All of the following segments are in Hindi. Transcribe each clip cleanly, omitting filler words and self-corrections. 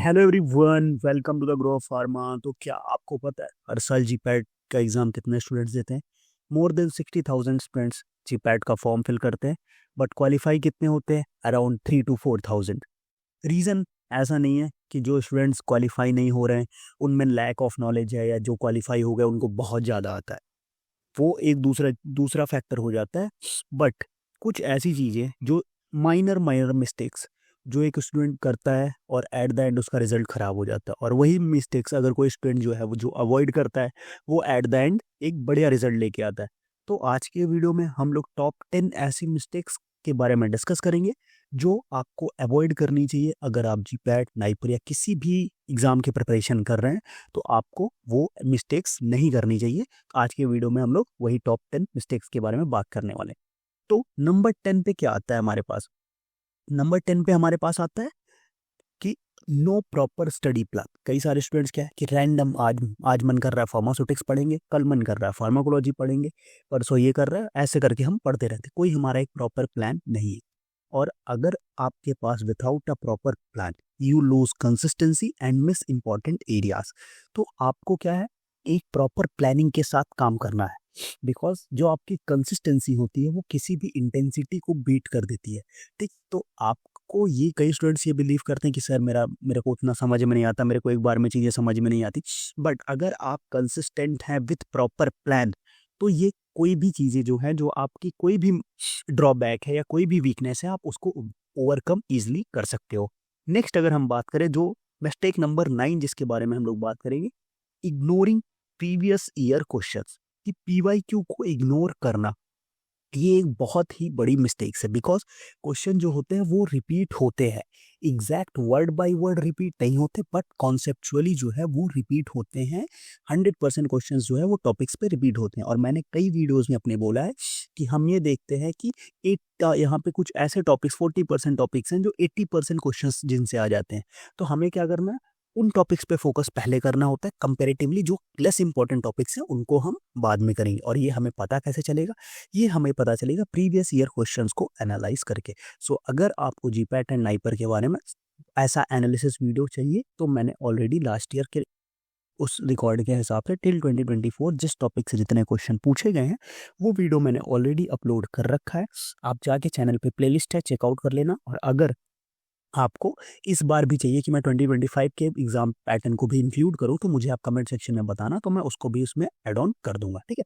Hello everyone, welcome to the Grow Pharma. तो क्या आपको पता है हर साल जीपैट का एग्जाम कितने स्टूडेंट्स देते हैं? मोर देन 60,000 स्टूडेंट्स जीपैट का फॉर्म फिल करते हैं, बट क्वालिफाई कितने होते हैं? Around 3 to 4,000। रीज़न ऐसा नहीं है कि जो स्टूडेंट्स क्वालिफाई नहीं हो रहे हैं उनमें लैक ऑफ नॉलेज है, या जो क्वालिफाई हो गए उनको बहुत ज़्यादा आता है। वो एक दूसरा दूसरा फैक्टर हो जाता है। बट कुछ ऐसी चीज़ें जो माइनर माइनर मिस्टेक्स जो एक स्टूडेंट करता है और एट द एंड उसका रिजल्ट ख़राब हो जाता है, और वही मिस्टेक्स अगर कोई स्टूडेंट जो है वो जो अवॉइड करता है वो एट द एंड एक बढ़िया रिजल्ट लेके आता है। तो आज के वीडियो में हम लोग टॉप 10 ऐसी मिस्टेक्स के बारे में डिस्कस करेंगे जो आपको अवॉइड करनी चाहिए अगर आप जीपैट, नाइपर या किसी भी एग्ज़ाम की प्रिपरेशन कर रहे हैं। तो आपको वो मिस्टेक्स नहीं करनी चाहिए। आज के वीडियो में हम लोग वही टॉप 10 मिस्टेक्स के बारे में बात करने वाले हैं। तो नंबर 10 पे क्या आता है हमारे पास? नंबर 10 पे हमारे पास आता है कि नो प्रॉपर स्टडी प्लान। कई सारे स्टूडेंट्स क्या है कि रैंडम आज आज मन कर रहा है फार्मास्यूटिक्स पढ़ेंगे, कल मन कर रहा है फार्माकोलॉजी पढ़ेंगे, परसों ये कर रहा है, ऐसे करके हम पढ़ते रहते, कोई हमारा एक प्रॉपर प्लान नहीं है। और अगर आपके पास without a proper plan you lose consistency and miss important areas. तो आपको क्या है, एक प्रॉपर प्लानिंग के साथ काम करना है। बिकॉज जो आपकी कंसिस्टेंसी होती है वो किसी भी इंटेंसिटी को बीट कर देती है। ठीक, तो आपको ये कई स्टूडेंट्स ये बिलीव करते हैं कि सर मेरे को उतना समझ में नहीं आता, मेरे को एक बार में चीज़ें समझ में नहीं आती। बट अगर आप कंसिस्टेंट हैं विथ प्रॉपर प्लान, तो ये कोई भी चीज़ें जो है, जो आपकी कोई भी ड्रॉबैक है या कोई भी वीकनेस है, आप उसको ओवरकम ईजिली कर सकते हो। नेक्स्ट अगर हम बात करें, जो मिस्टेक नंबर 9 जिसके बारे में हम लोग बात करेंगे, इग्नोरिंग प्रीवियस ईयर क्वेश्चंस। कि पीवाईक्यू को इग्नोर करना, ये एक बहुत ही बड़ी मिस्टेक है। बिकॉज क्वेश्चन जो होते हैं वो रिपीट होते हैं, exact word by word repeat नहीं होते, बट कॉन्सेप्चुअली जो है वो रिपीट होते हैं। 100% क्वेश्चन जो है वो टॉपिक्स पे रिपीट होते हैं। और मैंने कई वीडियोस में अपने बोला है कि हम ये देखते हैं कि यहाँ पे कुछ ऐसे टॉपिक्स 40% टॉपिक्स हैं जो 80% क्वेश्चन जिनसे आ जाते हैं। तो हमें क्या करना है, उन टॉपिक्स पे फोकस पहले करना होता है। कंपेरेटिवली जो लेस इंपॉर्टेंट टॉपिक्स हैं उनको हम बाद में करेंगे। और ये हमें पता कैसे चलेगा? ये हमें पता चलेगा प्रीवियस ईयर क्वेश्चंस को एनालाइज करके। सो अगर आपको जीपैट एंड नाइपर के बारे में ऐसा एनालिसिस वीडियो चाहिए, तो मैंने ऑलरेडी लास्ट ईयर के उस रिकॉर्ड के हिसाब से टिल 2024 जिस टॉपिक से जितने क्वेश्चन पूछे गए हैं वो वीडियो मैंने ऑलरेडी अपलोड कर रखा है। आप जाके चैनल पे प्लेलिस्ट है, चेकआउट कर लेना। और अगर आपको इस बार भी चाहिए कि मैं 2025 के एग्जाम पैटर्न को भी इंक्लूड करूं, तो मुझे आप कमेंट सेक्शन में बताना, तो मैं उसको भी उसमें ऐड ऑन कर दूंगा। ठीक है,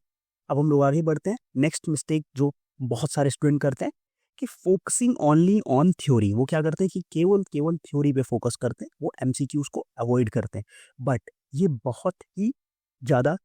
अब हम लोग आगे बढ़ते हैं। नेक्स्ट मिस्टेक जो बहुत सारे स्टूडेंट करते हैं कि फोकसिंग ओनली ऑन थ्योरी। वो क्या करते हैं कि केवल केवल थ्योरी पे फोकस करते हैं, वो एमसीक्यूज को अवॉइड करते हैं। बट ये बहुत ही ज़्यादा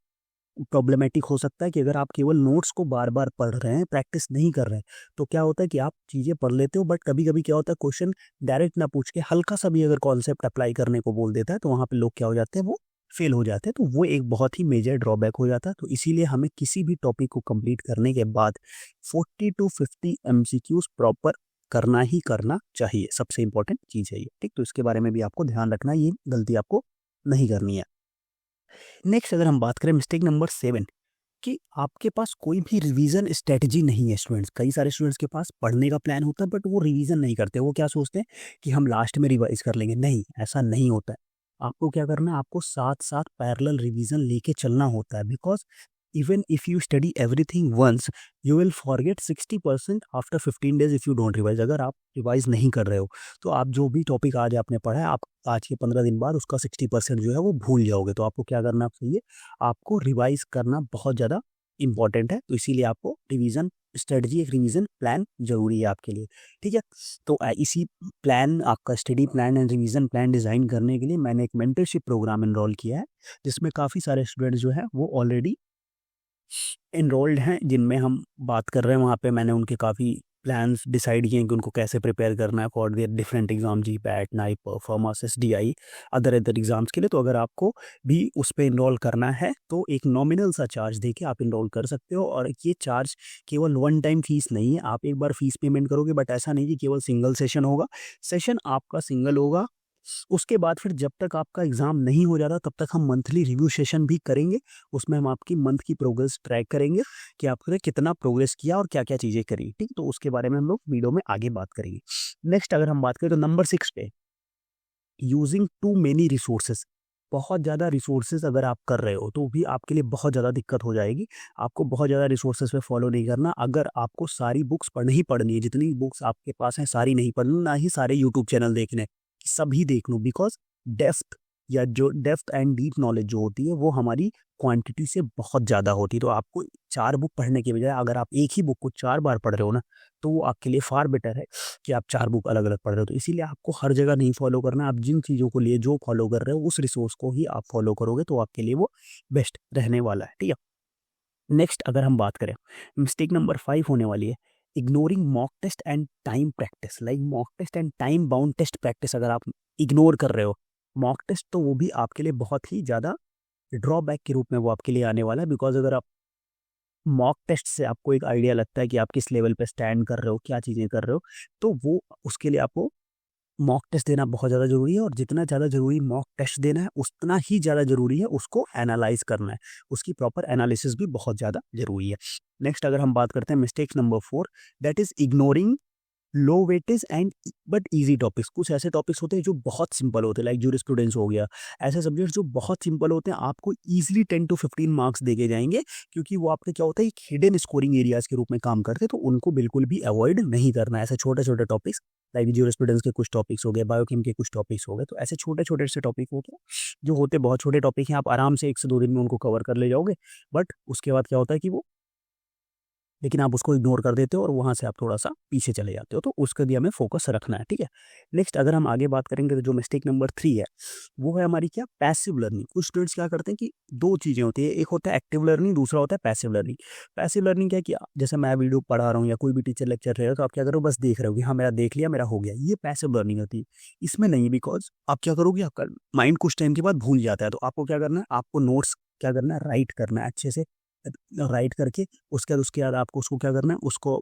प्रॉब्लमेटिक हो सकता है कि अगर आप केवल नोट्स को बार बार पढ़ रहे हैं, प्रैक्टिस नहीं कर रहे हैं, तो क्या होता है कि आप चीज़ें पढ़ लेते हो, बट कभी कभी क्या होता है, क्वेश्चन डायरेक्ट ना पूछ के हल्का सा भी अगर कॉन्सेप्ट अप्लाई करने को बोल देता है, तो वहाँ पे लोग क्या हो जाते हैं, वो फेल हो जाते हैं। तो वो एक बहुत ही मेजर ड्रॉबैक हो जाता है। तो इसीलिए हमें किसी भी टॉपिक को कंप्लीट करने के बाद 40 to 50 एमसीक्यूज प्रॉपर करना ही करना चाहिए। सबसे इंपॉर्टेंट चीज़ है ये। ठीक, तो इसके बारे में भी आपको ध्यान रखना, ये गलती आपको नहीं करनी है। नेक्स्ट अगर हम बात करें मिस्टेक नंबर 7, कि आपके पास कोई भी रिवीजन स्ट्रेटजी नहीं है। स्टूडेंट्स, कई सारे स्टूडेंट्स के पास पढ़ने का प्लान होता है बट वो रिवीजन नहीं करते। वो क्या सोचते हैं कि हम लास्ट में रिवाइज कर लेंगे। नहीं, ऐसा नहीं होता है। आपको क्या करना है, आपको साथ साथ पैरेलल रिवीजन लेके चलना होता है। Because even if you study everything once, you will forget 60% after 15 days if you don't revise. अगर आप रिवाइज नहीं कर रहे हो तो आप जो भी टॉपिक आज आपने पढ़ा है, आप आज के 15 दिन बाद उसका 60% जो है वो भूल जाओगे। तो आपको क्या करना चाहिए, आपको रिवाइज करना बहुत ज़्यादा इंपॉर्टेंट है। तो इसीलिए आपको रिवीजन स्ट्रेटजी, एक रिवीजन प्लान जरूरी है आपके लिए। ठीक है, तो इसी प्लान, आपका study plan and revision plan design करने के लिए मैंने एक मेंटरशिप प्रोग्राम इनरोल किया है, जिसमें काफ़ी सारे स्टूडेंट्स जो हैं वो ऑलरेडी एनरोल्ड हैं, जिनमें हम बात कर रहे हैं। वहाँ पे मैंने उनके काफ़ी प्लान्स डिसाइड किए हैं कि उनको कैसे प्रिपेयर करना है for their different exam, ji PAT, NIPER, pharmacist, DI, other other exams के लिए। तो अगर आपको भी उस पर इनरोल करना है तो एक नॉमिनल सा चार्ज दे के आप इनरोल कर सकते हो। और ये चार्ज केवल वन टाइम फीस नहीं है, आप एक बार फीस पेमेंट करोगे, बट ऐसा नहीं कि केवल सिंगल सेशन होगा। सेशन आपका सिंगल होगा, उसके बाद फिर जब तक आपका एग्ज़ाम नहीं हो जाता तब तक हम मंथली रिव्यू सेशन भी करेंगे। उसमें हम आपकी मंथ की प्रोग्रेस ट्रैक करेंगे कि आपने कितना प्रोग्रेस किया और क्या क्या चीज़ें करी। ठीक, तो उसके बारे में हम लोग वीडियो में आगे बात करेंगे। नेक्स्ट अगर हम बात करें तो नंबर 6 पे यूजिंग टू मेनी रिसोर्सेज, बहुत ज़्यादा रिसोर्सेज अगर आप कर रहे हो तो भी आपके लिए बहुत ज़्यादा दिक्कत हो जाएगी। आपको बहुत ज़्यादा रिसोर्सेज पे फॉलो नहीं करना। अगर आपको सारी बुक्स पढ़नी ही पढ़नी है, जितनी बुक्स आपके पास हैं सारी नहीं पढ़नी, ना ही सारे यूट्यूब चैनल देखने हैं कि सभी देख लूँ, बिकॉज डेप्थ या जो डेप्थ एंड डीप नॉलेज जो होती है वो हमारी क्वांटिटी से बहुत ज़्यादा होती है। तो आपको 4 बुक पढ़ने के बजाय अगर आप एक ही बुक को 4 बार पढ़ रहे हो ना, तो वो आपके लिए फार बेटर है कि आप 4 बुक अलग-अलग पढ़ रहे हो। तो इसीलिए आपको हर जगह नहीं फॉलो करना। आप जिन चीज़ों को लिए जो फॉलो कर रहे हो उस रिसोर्स को ही आप फॉलो करोगे तो आपके लिए वो बेस्ट रहने वाला है, ठीक है? नेक्स्ट अगर हम बात करें, मिस्टेक नंबर 5 होने वाली है, ignoring mock test and time practice. Like mock test and time bound test practice अगर आप इग्नोर कर रहे हो, मॉक टेस्ट तो वो भी आपके लिए बहुत ही ज़्यादा ड्रॉबैक के रूप में वो आपके लिए आने वाला है। बिकॉज अगर आप मॉक टेस्ट से आपको एक आइडिया लगता है कि आप किस लेवल पे स्टैंड कर रहे हो, क्या चीज़ें कर रहे हो, तो वो उसके लिए आपको मॉक टेस्ट देना बहुत ज़्यादा ज़रूरी है। और जितना ज़्यादा ज़रूरी मॉक टेस्ट देना है, उतना ही ज़्यादा ज़रूरी है उसको एनालाइज़ करना है। उसकी प्रॉपर एनालिसिस भी बहुत ज़्यादा ज़रूरी है। नेक्स्ट अगर हम बात करते हैं mistake number 4, that is ignoring low weightage and but easy topics. कुछ ऐसे टॉपिक्स होते हैं जो बहुत सिंपल होते हैं, लाइक जूरिस्प्रूडेंस हो गया। ऐसे सब्जेक्ट्स जो बहुत सिंपल होते हैं, आपको ईजिली 10 to 15 मार्क्स देके जाएंगे, क्योंकि वो आपके क्या होता है, एक हिडन स्कोरिंग एरियाज के रूप में काम करते हैं। तो उनको बिल्कुल भी अवॉइड नहीं करना है। ऐसे छोटे छोटे टॉपिक्स, लाइक जूरिस्प्रूडेंस के कुछ टॉपिक्स हो गए, बायोकेम के कुछ टॉपिक्स हो गए, तो ऐसे छोटे छोटे से टॉपिक होते हैं जो होते बहुत छोटे टॉपिक हैं। आप आराम से 1 से 2 दिन में उनको कवर कर ले जाओगे। बट उसके बाद क्या होता है कि वो, लेकिन आप उसको इग्नोर कर देते हो और वहाँ से आप थोड़ा-सा पीछे चले जाते हो, तो उसके लिए हमें फ़ोकस रखना है, ठीक है? नेक्स्ट अगर हम आगे बात करेंगे तो जो मिस्टेक नंबर 3 है, वो है हमारी क्या, पैसिव लर्निंग। कुछ स्टूडेंट्स क्या करते हैं कि 2 चीज़ें होती हैं, एक होता है एक्टिव लर्निंग, दूसरा होता है पैसिव लर्निंग। पैसिव लर्निंग क्या है कि जैसे मैं वीडियो पढ़ा रहा हूँ या कोई भी टीचर लेक्चर ले रहा है, तो आप क्या कर रहे हो, बस देख रहे हो कि हाँ, मेरा देख लिया, मेरा हो गया। ये पैसिव लर्निंग होती है। इसमें नहीं, बिकॉज़ आप क्या करोगे, आपका माइंड कुछ टाइम के बाद भूल जाता है, तो आपको क्या करना है, आपको नोट्स क्या करना है, राइट करना है अच्छे से। राइट करके उसके बाद आपको उसको क्या करना है, उसको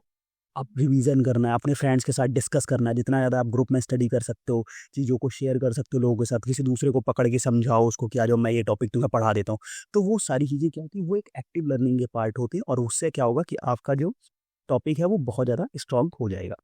आप रिवीजन करना है, अपने फ्रेंड्स के साथ डिस्कस करना है। जितना ज़्यादा आप ग्रुप में स्टडी कर सकते हो, चीज़ों को शेयर कर सकते हो लोगों के साथ, किसी दूसरे को पकड़ के समझाओ उसको कि आ जाओ मैं ये टॉपिक तुम्हें पढ़ा देता हूँ। तो वो सारी चीज़ें क्या होती है, वो एक एक्टिव लर्निंग के पार्ट होती है, और उससे क्या होगा कि आपका जो टॉपिक है वो बहुत ज़्यादा स्ट्रॉन्ग हो जाएगा।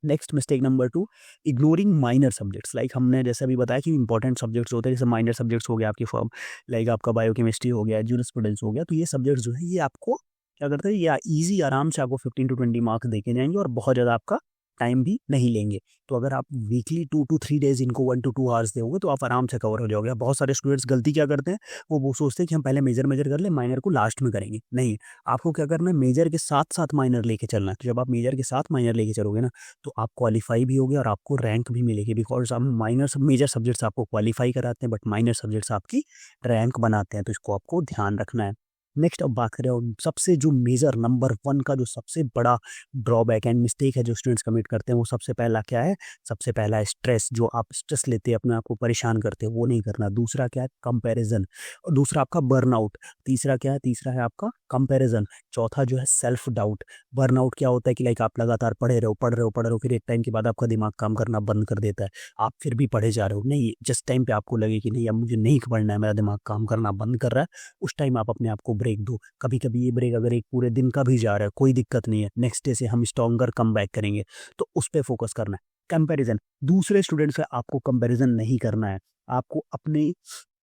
Next mistake number 2, ignoring minor subjects. Like हमने जैसे अभी बताया कि इंपॉर्टेंट सब्जेक्ट्स होते हैं, जैसे माइनर सब्जेक्ट्स हो गया आपकी फॉर्म, लाइक आपका बायोकेमिस्ट्री हो गया, जूरिस्प्रूडेंस हो गया। तो ये सब्जेक्ट्स जो है ये आपको क्या करते हैं, ये ईजी आराम से आपको 15 to 20 मार्क्स देके जाएंगे और बहुत ज़्यादा आपका टाइम भी नहीं लेंगे। तो अगर आप वीकली 2 to 3 डेज इनको 1 to 2 आवर्स दोगे तो आप आराम से कवर हो जाओगे। बहुत सारे स्टूडेंट्स गलती क्या करते हैं, वो सोचते हैं कि हम पहले मेजर मेजर कर ले, माइनर को लास्ट में करेंगे। नहीं, आपको क्या करना है, मेजर के साथ साथ माइनर लेके चलना है। तो जब आप मेजर के साथ माइनर लेके चलोगे ना, तो आप क्वालीफाई भी होगे और आपको रैंक भी मिलेगी। बिकॉज हम मेजर सब्जेक्ट्स आपको क्वालीफाई कराते हैं, बट माइनर सब्जेक्ट्स आपकी रैंक बनाते हैं। तो इसको आपको ध्यान रखना है। नेक्स्ट अब बात करें, और सबसे जो मेजर नंबर 1 का जो सबसे बड़ा ड्रॉबैक एंड मिस्टेक है जो स्टूडेंट्स कमिट करते हैं, वो सबसे पहला क्या है, सबसे पहला है स्ट्रेस। जो आप स्ट्रेस लेते हैं, अपने आप को परेशान करते हैं, वो नहीं करना। दूसरा क्या है, कंपैरिजन। और दूसरा आपका बर्नआउट। तीसरा क्या है, तीसरा है आपका कंपैरिजन। चौथा जो है सेल्फ डाउट। बर्नआउट क्या होता है कि लाइक आप लगातार पढ़ रहे हो, फिर एक टाइम के बाद आपका दिमाग काम करना बंद कर देता है। आप फिर भी पढ़े जा रहे हो, नहीं, जिस टाइम पे आपको लगे कि नहीं अब मुझे नहीं पढ़ना है, मेरा दिमाग काम करना बंद कर रहा है, उस टाइम आप अपने आप को ब्रेक दो। कभी-कभी ये ब्रेक अगर एक पूरे दिन का भी जा रहा है, कोई दिक्कत नहीं है। नेक्स्ट डे से हम स्ट्रॉन्गर कमबैक करेंगे, तो उस पे फोकस करना है। कंपैरिजन, दूसरे स्टूडेंट से आपको कंपैरिजन नहीं करना है। आपको अपने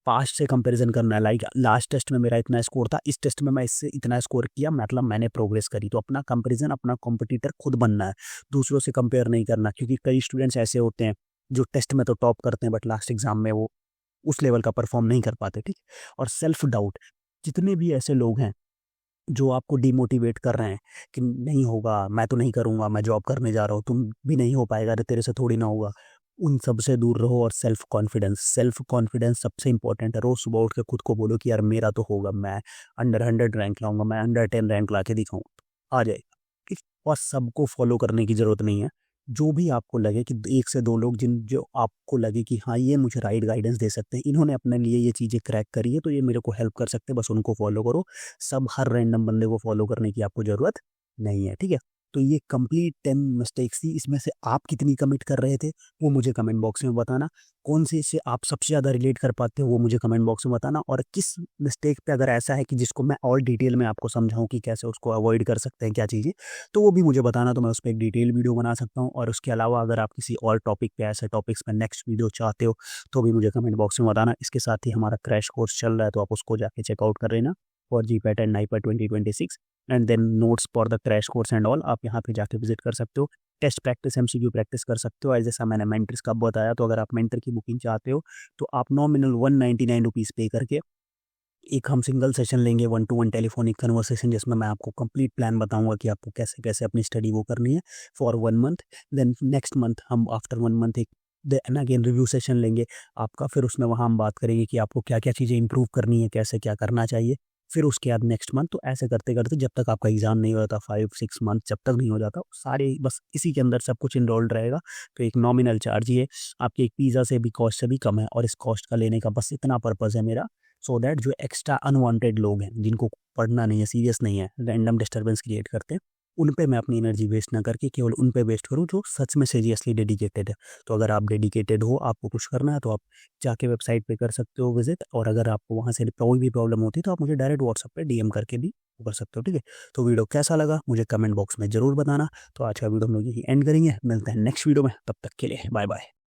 पास्ट से कंपैरिजन करना है। लाइक लास्ट टेस्ट में मेरा इतना स्कोर था, इस टेस्ट में मैं इससे इतना स्कोर किया, मतलब मैंने प्रोग्रेस करी। तो अपना कंपैरिजन, अपना कॉम्पिटिटर खुद बनना है, दूसरों से कंपेयर नहीं करना। क्योंकि कई स्टूडेंट्स ऐसे होते हैं जो टेस्ट में तो टॉप करते हैं, बट लास्ट एग्जाम में वो उस लेवल का परफॉर्म नहीं कर पाते, ठीक। और सेल्फ डाउट, जितने भी ऐसे लोग हैं जो आपको डिमोटिवेट कर रहे हैं कि नहीं होगा, मैं तो नहीं करूँगा, मैं जॉब करने जा रहा हूँ, तुम भी नहीं हो पाएगा, अरे तेरे से थोड़ी ना होगा, उन सब से दूर रहो। और सेल्फ कॉन्फिडेंस सबसे इंपॉर्टेंट है। रोज सुबह उठ के खुद को बोलो कि यार मेरा तो होगा, मैं अंडर 100 रैंक लाऊंगा, मैं अंडर 10 रैंक ला के दिखाऊंगा, आ जाएगा, ठीक। और सबको फॉलो करने की जरूरत नहीं है। जो भी आपको लगे कि 1 से 2 लोग जो आपको लगे कि हाँ ये मुझे राइट गाइडेंस दे सकते हैं, इन्होंने अपने लिए ये चीज़ें क्रैक करी है, तो ये मेरे को हेल्प कर सकते हैं, बस उनको फॉलो करो। सब हर रैंडम बंदे को फॉलो करने की आपको ज़रूरत नहीं है, ठीक है। तो ये कंप्लीट 10 मिस्टेक्स थी, इसमें से आप कितनी कमिट कर रहे थे वो मुझे कमेंट बॉक्स में बताना। कौन से इससे आप सबसे ज़्यादा रिलेट कर पाते हो वो मुझे कमेंट बॉक्स में बताना। और किस मिस्टेक पे अगर ऐसा है कि जिसको मैं और डिटेल में आपको समझाऊं कि कैसे उसको अवॉइड कर सकते हैं क्या चीज़ें, तो वो भी मुझे बताना, तो मैं उस पर एक डिटेल वीडियो बना सकता हूँ। और उसके अलावा अगर आप किसी और टॉपिक पे, ऐसे टॉपिक्स पे नेक्स्ट वीडियो चाहते हो तो भी मुझे कमेंट बॉक्स में बताना। इसके साथ ही हमारा क्रैश कोर्स चल रहा है, तो आप उसको जाके चेकआउट कर लेना for GPAT and NIPER 2026 and then notes for the crash course and all. आप यहाँ पे जाके विजिट कर सकते हो, टेस्ट प्रैक्टिस, एमसीक्यू प्रैक्टिस कर सकते हो। जैसा मैंने मेंटर्स का बताया, तो अगर आप मेंटर की बुकिंग चाहते हो तो आप नॉमिनल 199 रुपीज़ पे करके एक हम सिंगल सेशन लेंगे, 1-to-1 टेलीफोनिक कन्वर्सेशन, जिसमें मैं आपको कंप्लीट प्लान बताऊंगा कि आपको कैसे कैसे अपनी स्टडी वो करनी है for 1 month. Then next month हम आफ्टर 1 मंथ एक देन अगेन रिव्यू सेशन लेंगे आपका। फिर उसमें वहाँ हम बात करेंगे कि आपको क्या क्या चीज़ें इंप्रूव करनी है, कैसे क्या करना चाहिए। फिर उसके बाद नेक्स्ट मंथ, तो ऐसे करते करते जब तक आपका एग्जाम नहीं हो जाता, 5-6 मंथ जब तक नहीं हो जाता, सारे बस इसी के अंदर सब कुछ इनरोल्ड रहेगा। तो एक नॉमिनल चार्ज ही है, आपके एक पिज़्ज़ा से भी कॉस्ट से भी कम है। और इस कॉस्ट का लेने का बस इतना पर्पज़ है मेरा, सो दैट जो एक्स्ट्रा अनवांटेड लोग हैं जिनको पढ़ना नहीं है, सीरियस नहीं है, रैंडम डिस्टर्बेंस क्रिएट करते हैं, उन पे मैं अपनी एनर्जी वेस्ट ना करके केवल उन पे वेस्ट करूँ जो सच में सीरियसली डेडिकेटेड है। तो अगर आप डेडिकेटेड हो, आपको कुछ करना है, तो आप जाके वेबसाइट पे कर सकते हो विजिट। और अगर आपको वहाँ से कोई भी प्रॉब्लम होती है तो आप मुझे डायरेक्ट व्हाट्सएप पे डीएम करके भी कर सकते हो, ठीक है। तो वीडियो कैसा लगा मुझे कमेंट बॉक्स में ज़रूर बताना। तो आज का वीडियो हम लोग यही एंड करेंगे, मिलते हैं नेक्स्ट वीडियो में, तब तक के लिए बाय बाय।